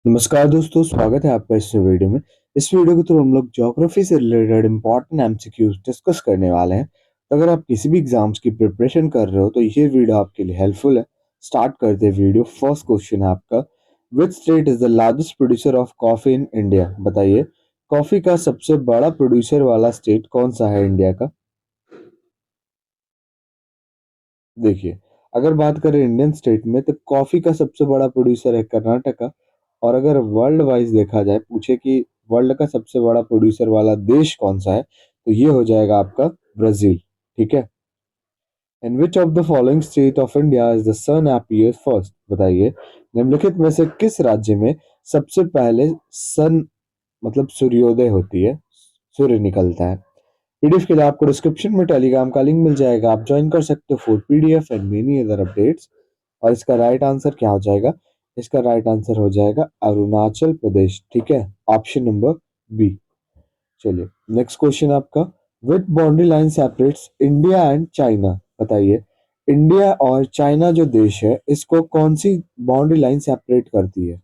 नमस्कार दोस्तों, स्वागत है आपका इस वीडियो में। इस वीडियो के थ्रू हम लोग ज्योग्राफी से रिलेटेड इंपॉर्टेंट एमसीक्यूज डिस्कस करने वाले हैं। तो अगर आप किसी भी एग्जाम्स की प्रिपरेशन कर रहे हो तो ये वीडियो आपके लिए हेल्पफुल है। स्टार्ट करते हैं वीडियो। फर्स्ट क्वेश्चन है आपका, which state is the largest producer of coffee in India? बताइए, कॉफी का सबसे बड़ा प्रोड्यूसर वाला स्टेट कौन सा है इंडिया का? देखिए, अगर बात करें इंडियन स्टेट में तो कॉफी का सबसे बड़ा प्रोड्यूसर है कर्नाटका। और अगर वर्ल्ड वाइज देखा जाए, पूछे कि वर्ल्ड का सबसे बड़ा प्रोड्यूसर वाला देश कौन सा है, तो ये हो जाएगा आपका ब्राजील। ठीक है। In which of the following state of India is the sun appears first? बताइए, निम्नलिखित में से किस राज्य में सबसे पहले सन मतलब सूर्योदय होती है, सूर्य निकलता है? पीडीएफ के लिए आपको डिस्क्रिप्शन में टेलीग्राम का लिंक मिल जाएगा, आप ज्वाइन कर सकते हो for PDF and many other updates. और इसका राइट आंसर क्या हो जाएगा? इसका राइट आंसर हो जाएगा अरुणाचल प्रदेश। ठीक है, ऑप्शन नंबर बी। चलिए, नेक्स्ट क्वेश्चन आपका, with boundary line separates India and China? बताइए, इंडिया और चाइना जो देश है, इसको कौन सी बाउंड्री लाइन सेपरेट करती है?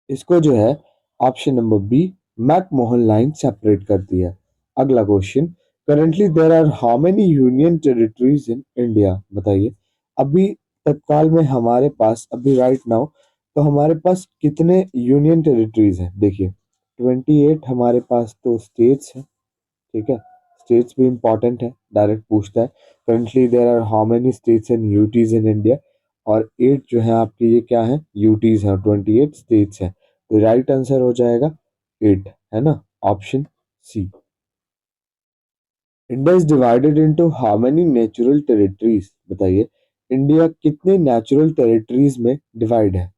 इसको जो है option number B, McMahon line separate करती है। अगला question, currently there are how many union territories in India? बताइए, अभी तत्काल में हमारे पास अभी राइट नाउ तो हमारे पास कितने यूनियन टेरिटरीज हैं? देखिए, 28 हमारे पास तो स्टेट्स हैं। ठीक है, स्टेट्स भी इंपॉर्टेंट है, डायरेक्ट पूछता है currently there are how many states and UTs in India. और 8 जो है आपके, ये क्या है? यूटीज है। 28 स्टेट्स है, तो राइट आंसर हो जाएगा 8, है ना, option C. India is divided into how many natural territories? बताइए, इंडिया कितने नेचुरल टेरिटरीज में डिवाइड है?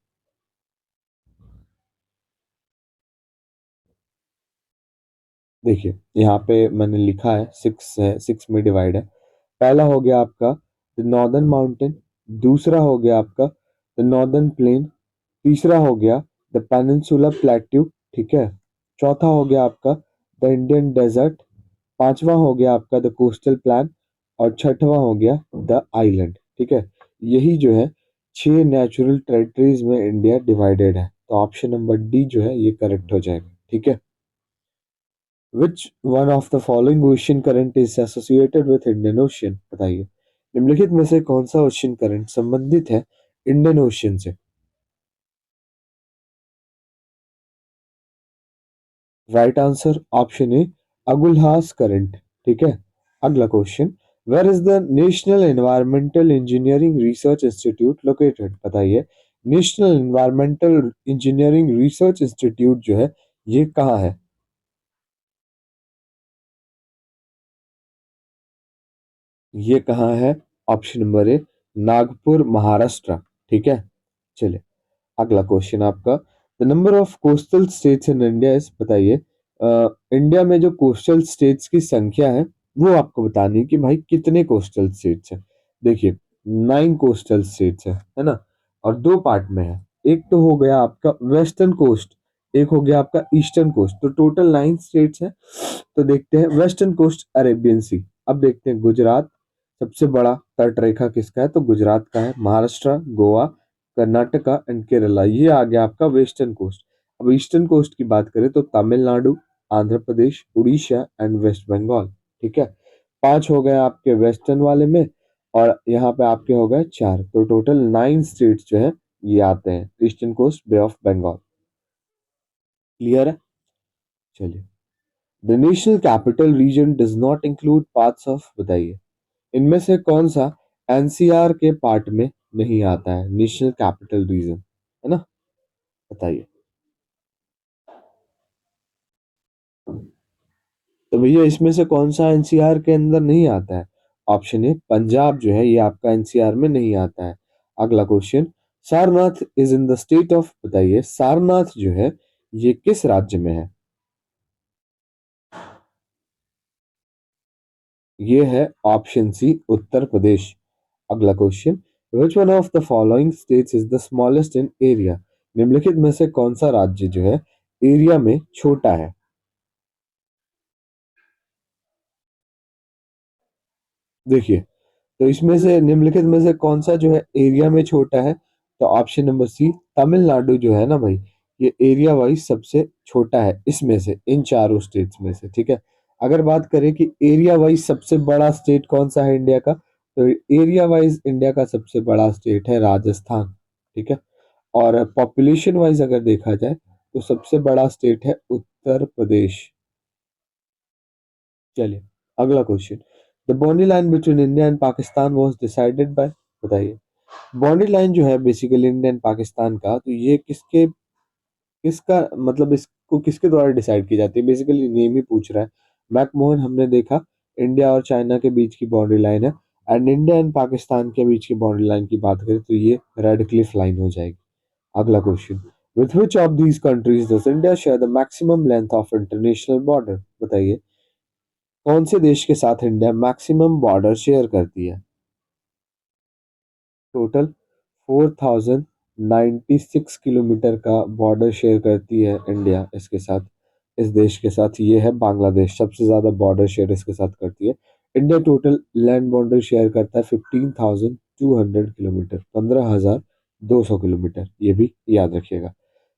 देखिए, यहाँ पे मैंने लिखा है 6 है, 6 में डिवाइड है। पहला हो गया आपका द नॉर्दर्न माउंटेन, दूसरा हो गया आपका द नॉर्दर्न प्लेन, तीसरा हो गया द पेनिनसुला प्लेट्यू। ठीक है, चौथा हो गया आपका द इंडियन डेजर्ट, पांचवा हो गया आपका द कोस्टल प्लान, और छठवां हो गया द आइलैंड। ठीक है, यही जो है 6 नेचुरल टेरिटरीज में इंडिया डिवाइडेड है, तो ऑप्शन नंबर डी जो है ये करेक्ट हो जाएगा। ठीक है। Which one of the following ocean current is associated with Indian Ocean? बताइए, निम्नलिखित में से कौन सा ओशियन करंट संबंधित है इंडियन ओशियन से? Right answer option A, Agulhas current. ठीक है। अगला question, where is the national environmental engineering research institute located? बताइए, national environmental engineering research institute जो है ये कहाँ है? ये कहाँ है? Option number A, Nagpur Maharashtra. ठीक है। चलिए, अगला क्वेश्चन आपका, the number of coastal states in India is? बताइए, इंडिया में जो कोस्टल स्टेट्स की संख्या है वो आपको बतानी है कि भाई कितने कोस्टल स्टेट्स हैं। देखिए, 9 कोस्टल स्टेट्स है ना, और दो पार्ट में है। एक तो हो गया आपका वेस्टर्न कोस्ट, एक हो गया आपका ईस्टर्न कोस्ट, तो टोटल 9 स्टेट्स हैं। तो देखते हैं वेस्टर्न कोस्ट अरेबियन सी। अब देखते हैं गुजरात, सबसे बड़ा तट रेखा किसका है? तो गुजरात का है। महाराष्ट्र, गोवा, कर्नाटका एंड केरला, ये आ गया आपका वेस्टर्न कोस्ट। अब ईस्टर्न कोस्ट की बात करें तो तमिलनाडु, आंध्र प्रदेश, उड़ीसा एंड वेस्ट बंगाल। ठीक है, 5 हो गए आपके वेस्टर्न वाले में, और यहाँ पे आपके हो गए 4, तो टोटल 9 स्टेट्स जो है ये आते हैं eastern coast, bay of Bengal. Clear है? चलिए, the national capital region does not include parts of? बताइए, इनमें से कौन सा एनसीआर के पार्ट में नहीं आता है? नेशनल कैपिटल रीजन, है ना, बताइए। तो भैया, इसमें से कौन सा एनसीआर के अंदर नहीं आता है? ऑप्शन ए, पंजाब जो है ये आपका एनसीआर में नहीं आता है। अगला question, Sarnath is in the state of? बताइए, सारनाथ जो है ये किस राज्य में है? ये है ऑप्शन सी, उत्तर प्रदेश। अगला question, which one of the following states is the smallest in area? निम्नलिखित में से कौन सा राज्य जो है एरिया में छोटा है? देखिए, तो इसमें से निम्नलिखित में से कौन सा जो है एरिया में छोटा है? तो ऑप्शन नंबर सी तमिलनाडु जो है ना भाई, ये एरिया वाइज सबसे छोटा है इसमें से, इन चारों स्टेट्स में से, ठीक है। अगर बात करें कि एरिया वाइज सबसे बड़ा स्टेट कौन सा है इंडिया का, तो एरिया वाइज इंडिया का सबसे बड़ा स्टेट है राजस्थान, ठीक है। और पॉपुलेशन वाइज अगर देखा जाए तो सबसे बड़ा स्टेट है उत्तर प्रदेश। चलिए अगला question, the boundary line between India and Pakistan was decided by, बताइए। बाउंड्री लाइन जो है बेसिकली इंडिया एंड पाकिस्तान का, तो ये किसके, किसका मतलब इसको किसके द्वारा डिसाइड की जाती है, बेसिकली नेम ही पूछ रहा है। मैकमोहन, हमने देखा इंडिया और चाइना के बीच की बाउंड्री लाइन है। एंड इंडिया एंड पाकिस्तान के बीच की बाउंड्री लाइन की बात करें तो ये रेड क्लिफ लाइन हो जाएगी। अगला question, with which of these countries does India share the maximum length of international border, बताइए। कौन से देश के साथ इंडिया मैक्सिमम बॉर्डर शेयर करती है? टोटल 4096 किलोमीटर का बॉर्डर शेयर करती है इंडिया इसके साथ, इस देश के साथ। ये है बांग्लादेश, सबसे ज्यादा बॉर्डर शेयर इसके साथ करती है। India total land border share करता है 15,200 किलोमीटर, 15,200 किलोमीटर, ये भी याद रखिएगा।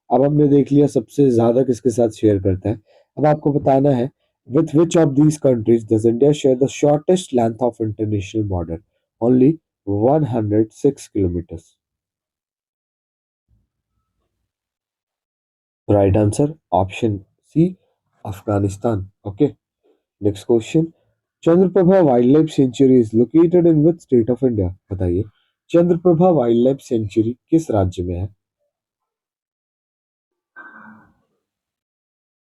अब हमने देख लिया सबसे ज्यादा किसके साथ शेयर करता है। अब आपको बताना है, with which of these countries does India share the shortest length of international border, only 106 kilometres. Right answer option C, Afghanistan. Okay, next question, Chandraprabha wild life sanctuary is located in which state of India, बताइए। Chandraprabha wild life sanctuary किस राज्य में है?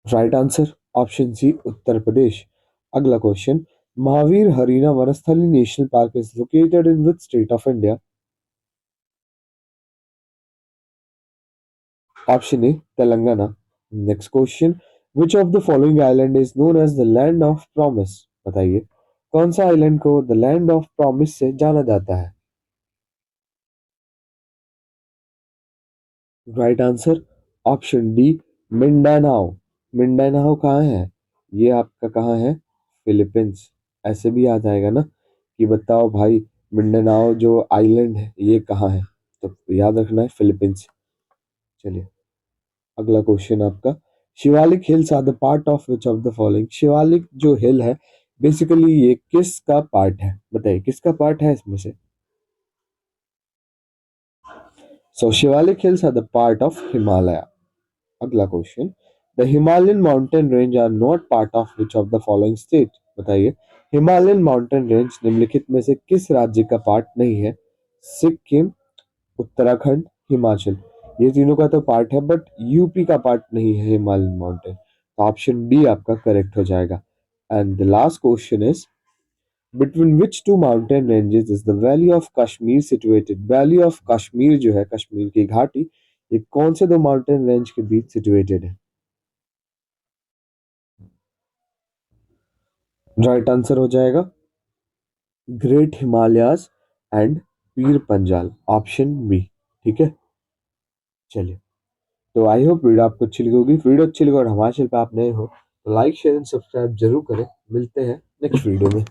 Right answer option C, Uttar Pradesh. अगला question, Mahavir Harina Vanasthali national park is located in which state of India? Option A, Telangana. Next question, which of the following island is known as the land of promise, बताइए। कौन सा island को the land of promise से जाना जाता है? Right answer option D, Mindanao. Mindanao कहाँ है? ये आपका कहाँ है? फिलीपींस। ऐसे भी आ जाएगा ना कि बताओ भाई, मिंडानाओ जो आइलैंड है ये कहाँ है, तो याद रखना है फिलीपींस। चलिए अगला क्वेश्चन आपका, Shivalik hills are the part of which of the following. Shivalik जो हिल है बेसिकली ये किसका पार्ट है, बताइए किसका पार्ट है इसमें से? So Shivalik hills are the part of Himalaya. अगला question, the Himalayan mountain range are not part of which of the following state, बताइए। हिमालयन माउंटेन रेंज निम्नलिखित में से किस राज्य का पार्ट नहीं है? सिक्किम, उत्तराखंड, हिमाचल। ये तीनों का तो पार्ट है बट यूपी का पार्ट नहीं है हिमालयन माउंटेन, तो ऑप्शन डी आपका करेक्ट हो जाएगा। And the last question is, between which two mountain ranges is the valley of Kashmir situated. Valley of Kashmir जो है, कश्मीर की घाटी, ये कौन से दो माउंटेन रेंज के बीच सिचुएटेड है? राइट आंसर हो जाएगा great Himalayas and Pir Panjal, option B, ठीक है। चलिए, तो आई होप वीडियो आपको अच्छी लगी होगी। वीडियो अच्छी लगी और हमारे चैनल पे आप नए हो तो लाइक शेयर एंड सब्सक्राइब जरूर करें। मिलते हैं नेक्स्ट वीडियो में।